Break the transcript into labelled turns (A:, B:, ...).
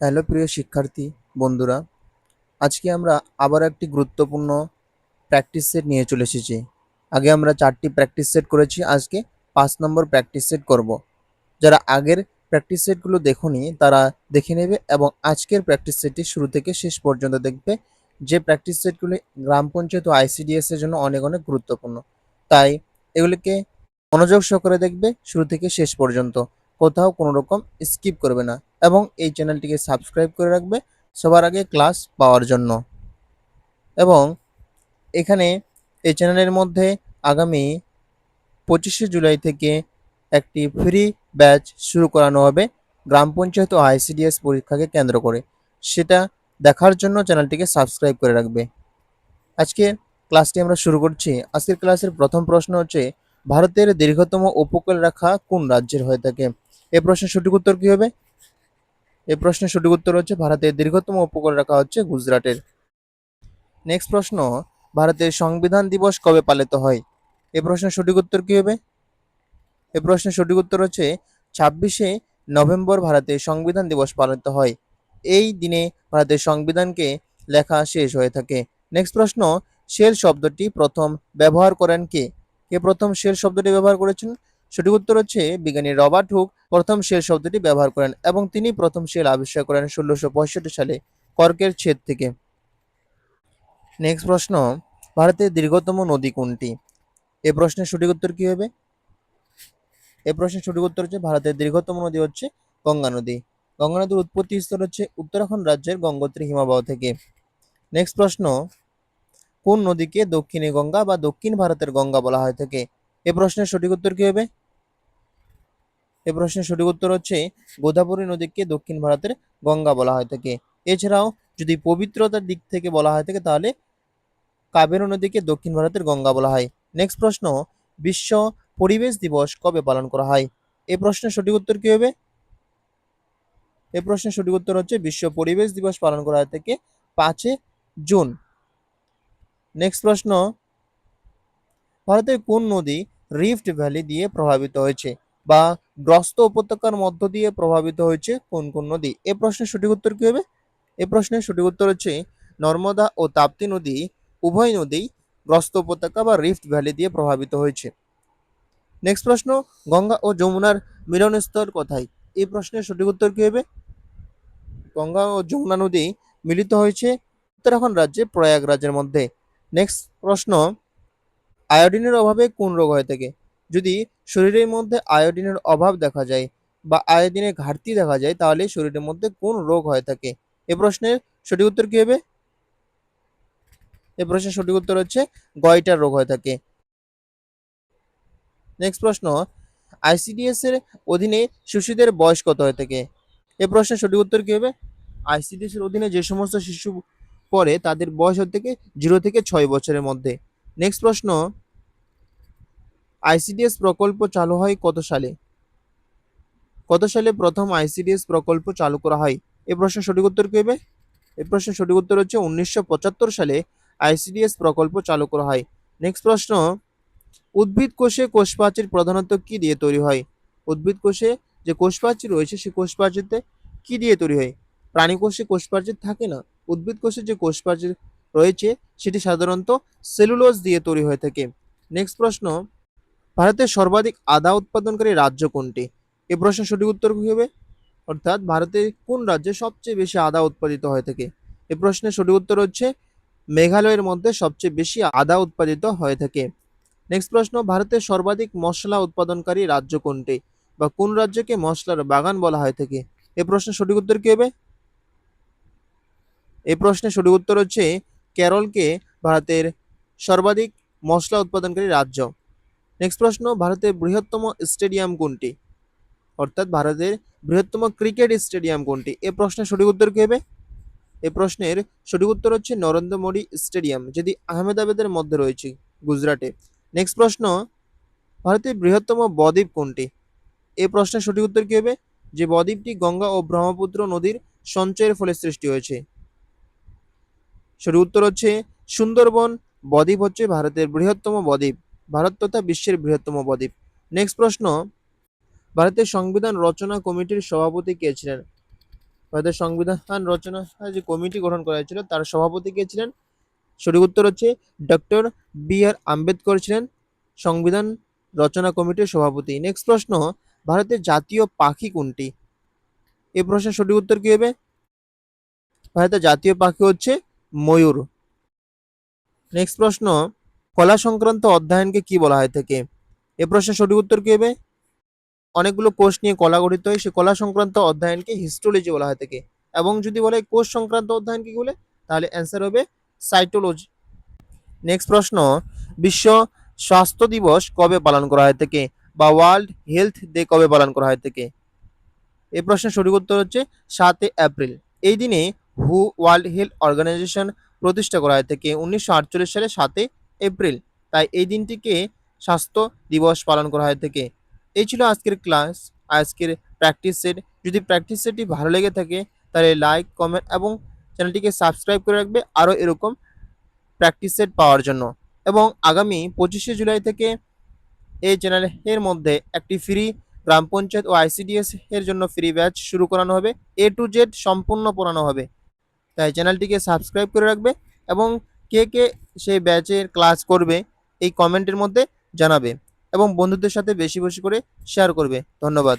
A: Hello প্রিয় শিক্ষার্থী বন্ধুরা, আজকে আমরা আবার একটি গুরুত্বপূর্ণ প্র্যাকটিস সেট নিয়ে চলে এসেছি। আগে আমরা 4টি প্র্যাকটিস সেট করেছি, আজকে 5 নম্বর প্র্যাকটিস সেট করব। যারা আগের প্র্যাকটিস সেটগুলো দেখোনি তারা দেখে নেবে এবং আজকের প্র্যাকটিস সেটটি শুরু থেকে শেষ পর্যন্ত দেখবে। যে প্র্যাকটিস সেটগুলি গ্রাম পঞ্চায়েত ও আইসিডিএস এর জন্য অনেক অনেক গুরুত্বপূর্ণ, তাই এগুলিকে মনোযোগ সহকারে দেখবে শুরু থেকে শেষ পর্যন্ত, কোথাও কোনো রকম স্কিপ করবে না এবং এই চ্যানেলটিকে সাবস্ক্রাইব করে রাখবে সবার আগে ক্লাস পাওয়ার জন্য। এবং এখানে এই চ্যানেলের মধ্যে আগামী 25শে জুলাই থেকে একটি ফ্রি ব্যাচ শুরু করানো হবে গ্রাম পঞ্চায়েত ও আইসিডিএস পরীক্ষাকে কেন্দ্র করে। সেটা দেখার জন্য চ্যানেলটিকে সাবস্ক্রাইব করে রাখবে। আজকে ক্লাসটি আমরা শুরু করছি। আজকের ক্লাসের প্রথম প্রশ্ন হচ্ছে, ভারতের দীর্ঘতম উপকূলরেখা কোন রাজ্যের হয়ে থাকে? এই প্রশ্নের সঠিক উত্তর কি হবে? এই প্রশ্নের সঠিক উত্তর হচ্ছে ভারতের দীর্ঘতম উপকূলরেখা হচ্ছে গুজরাটের। নেক্সট প্রশ্ন, ভারতের সংবিধান দিবস কবে পালিত হয়? এই প্রশ্নের সঠিক উত্তর কি হবে? এই প্রশ্নের সঠিক উত্তর হচ্ছে 26শে নভেম্বর ভারতের সংবিধান দিবস পালিত হয়। এই দিনে ভারতের সংবিধানকে লেখা শেষ হয়ে থাকে। নেক্সট প্রশ্ন, শেল শব্দটি প্রথম ব্যবহার করেন কে? কে প্রথম শেল শব্দটি ব্যবহার করেছেন? সঠিক উত্তর হচ্ছে বিজ্ঞানী রবার্ট হুক প্রথম শেল শব্দটি ব্যবহার করেন এবং তিনি প্রথম শেল আবিষ্কার করেন 1665 সালে কর্কের ছেদ থেকে। নেক্সট প্রশ্ন, ভারতের দীর্ঘতম নদী কোনটি? এই প্রশ্নের সঠিক উত্তর কি হবে? এই প্রশ্নের সঠিক উত্তর হচ্ছে ভারতের দীর্ঘতম নদী হচ্ছে গঙ্গা নদী। গঙ্গা নদীর উৎপত্তি স্থল হচ্ছে উত্তরাখণ্ড রাজ্যের গঙ্গোত্রী হিমবাহ থেকে। নেক্সট প্রশ্ন, কোন নদীকে দক্ষিণী গঙ্গা বা দক্ষিণ ভারতের গঙ্গা বলা হয়ে থাকে? এই প্রশ্নের সঠিক উত্তর কি হবে? এই প্রশ্নের সঠিক উত্তর হচ্ছে গোদাবরী নদীকে দক্ষিণ ভারতের গঙ্গা বলা হয়ে থাকে। এছাড়াও যদি পবিত্রতার দিক থেকে বলা হয় থাকে তাহলে কাবেরী নদীকে দক্ষিণ ভারতের গঙ্গা বলা হয়। নেক্সট প্রশ্ন, বিশ্ব পরিবেশ দিবস কবে পালন করা হয়? এই প্রশ্নের সঠিক উত্তর কি হবে? এই প্রশ্নের সঠিক উত্তর হচ্ছে বিশ্ব পরিবেশ দিবস পালন করা হয় থেকে 5 জুন। নেক্সট প্রশ্ন, ভারতের কোন নদী রিফট ভ্যালি দিয়ে প্রভাবিত হয়েছে বা গ্রস্ত উপত্যকার মধ্য দিয়ে প্রভাবিত হয়েছে কোন কোন নদী? এই প্রশ্নের সঠিক উত্তর কি হবে? এই প্রশ্নের সঠিক উত্তর হচ্ছে নর্মদা ও তাপ্তি নদী, উভয় নদী গ্রস্ত উপত্যকা বা রিফট ভ্যালি দিয়ে প্রভাবিত হয়েছে। নেক্সট প্রশ্ন, গঙ্গা ও যমুনার মিলনস্থল কোথায়? এই প্রশ্নের সঠিক উত্তর কি হবে? গঙ্গা ও যমুনা নদী মিলিত হয়েছে উত্তরাখণ্ড রাজ্যে প্রয়াগরাজের মধ্যে। নেক্সট প্রশ্ন, আয়োডিনের অভাবে কোন রোগ হয়ে থাকে? যদি শরীরের মধ্যে আয়োডিনের অভাব দেখা যায় বা আয়োডিনের ঘাটতি দেখা যায় তাহলে শরীরের মধ্যে কোন রোগ হয়ে থাকে? এ প্রশ্নের সঠিক উত্তর কি হবে? এই প্রশ্নের সঠিক উত্তর হচ্ছে গয়টার রোগ হয়ে থাকে। নেক্সট প্রশ্ন, আইসিডিএস এর অধীনে শিশুদের বয়স কত হয়ে থাকে? এই প্রশ্নের সঠিক উত্তর কি হবে? আইসিডিএস এর অধীনে যে সমস্ত শিশু পড়ে তাদের বয়স হয়ে থেকে 0 থেকে 6 বছরের মধ্যে। নেক্সট প্রশ্ন, আইসিডিএস প্রকল্প চালু হয় কত সালে? কত সালে প্রথম আইসিডিএস প্রকল্প চালু করা হয়? এই প্রশ্নের সঠিক উত্তর কি হবে? এই প্রশ্নের সঠিক উত্তর হচ্ছে 1975 সালে আইসিডিএস প্রকল্প চালু করা হয়। নেক্সট প্রশ্ন, উদ্ভিদ কোষে কোষপ্রাচীর প্রধানত কি দিয়ে তৈরি হয়? উদ্ভিদ কোষে যে কোষপ্রাচীর রয়েছে সেই কোষপ্রাচীরতে কি দিয়ে তৈরি হয়? প্রাণী কোষে কোষপ্রাচীর থাকে না। উদ্ভিদ কোষে যে কোষপ্রাচীর রয়েছে সেটি সাধারণত সেলুলোজ দিয়ে তৈরি হয়ে থাকে। নেক্সট প্রশ্ন, ভারতের সর্বাধিক আদা উৎপাদনকারী রাজ্য কোনটি? এই প্রশ্নের সঠিক উত্তর কি হবে? অর্থাৎ ভারতের কোন রাজ্যে সবচেয়ে বেশি আদা উৎপাদিত হয়ে থাকে? এই প্রশ্নের সঠিক উত্তর হচ্ছে মেঘালয়ের মধ্যে সবচেয়ে বেশি আদা উৎপাদিত হয়ে থাকে। নেক্সট প্রশ্ন, ভারতের সর্বাধিক মশলা উৎপাদনকারী রাজ্য কোনটি বা কোন রাজ্যকে মশলার বাগান বলা হয়ে থাকে? এই প্রশ্নের সঠিক উত্তর কি হবে? এই প্রশ্নের সঠিক উত্তর হচ্ছে কেরলকে ভারতের সর্বাধিক মশলা উৎপাদনকারী রাজ্য। নেক্সট প্রশ্ন, ভারতের বৃহত্তম স্টেডিয়াম কোনটি? অর্থাৎ ভারতের বৃহত্তম ক্রিকেট স্টেডিয়াম কোনটি? এই প্রশ্নের সঠিক উত্তর কি হবে? এই প্রশ্নের সঠিক উত্তর হচ্ছে নরেন্দ্র মোদী স্টেডিয়াম, যেটি আহমেদাবাদের মধ্যে রয়েছে গুজরাটে। নেক্সট প্রশ্ন, ভারতের বৃহত্তম বদ্বীপ কোনটি? এই প্রশ্নের সঠিক উত্তর কি হবে? যে বদ্বীপটি গঙ্গা ও ব্রহ্মপুত্র নদীর সঞ্চয়ের ফলে সৃষ্টি হয়েছে। সঠিক উত্তর হচ্ছে সুন্দরবন বদ্বীপ হচ্ছে ভারতের বৃহত্তম বদ্বীপ, ভারত তথা বিশ্বের বৃহত্তম বদ্বীপ। নেক্সট প্রশ্ন, ভারতের সংবিধান রচনা কমিটির সভাপতি কে ছিলেন? ভারতের সংবিধান রচনা যে কমিটি গঠন করা হয়েছিল তার সভাপতি কে ছিলেন? সঠিক উত্তর হচ্ছে ডক্টর বি.আর. আম্বেদকর ছিলেন সংবিধান রচনা কমিটির সভাপতি। নেক্সট প্রশ্ন, ভারতের জাতীয় পাখি কোনটি? এই প্রশ্নের সঠিক উত্তর কি হবে? ভারতের জাতীয় পাখি হচ্ছে ময়ূর। নেক্সট প্রশ্ন, কলা সংক্রান্ত অধ্যয়নকে কি বলা হয় থাকে? এ প্রশ্নের সঠিক উত্তর কি হবে? অনেকগুলো কোষ নিয়ে কলা গঠিত হয়, সেই কলা সংক্রান্ত অধ্যয়নকে হিস্টোলজি বলা হয় থাকে। এবং যদি বলে কোষ সংক্রান্ত অধ্যয়ন কি বলে, তাহলে অ্যান্সার হবে সাইটোলজি। নেক্সট প্রশ্ন, বিশ্ব স্বাস্থ্য দিবস কবে পালন করা হয় থাকে বা ওয়ার্ল্ড হেলথ ডে কবে পালন করা হয় থাকে? এই প্রশ্নের সঠিক উত্তর হচ্ছে 7 এপ্রিল। এই দিনে ওয়ার্ল্ড হেলথ অর্গানাইজেশন প্রতিষ্ঠা করা হয় থেকে 1948 সালে 7 এপ্রিল। তাই এই দিনটিকে স্বাস্থ্য দিবস পালন করা হয় থেকে। এই ছিল আজকের ক্লাস, আজকের প্র্যাকটিস সেট। যদি প্র্যাকটিস সেটটি ভালো লেগে থাকে তাহলে লাইক, কমেন্ট এবং চ্যানেলটিকে সাবস্ক্রাইব করে রাখবে আরও এরকম প্র্যাকটিস সেট পাওয়ার জন্য। এবং আগামী 25শে জুলাই থেকে এই চ্যানেলের মধ্যে একটি ফ্রি গ্রাম পঞ্চায়েত ও আইসিডিএস এর জন্য ফ্রি ব্যাচ শুরু করানো হবে, A to Z সম্পূর্ণ পড়ানো হবে। তাই চ্যানেলটিকে সাবস্ক্রাইব করে রাখবে এবং কে কে সেই ব্যাচের ক্লাস করবে এই কমেন্টের মধ্যে জানাবে এবং বন্ধুদের সাথে বেশি বেশি করে শেয়ার করবে। ধন্যবাদ।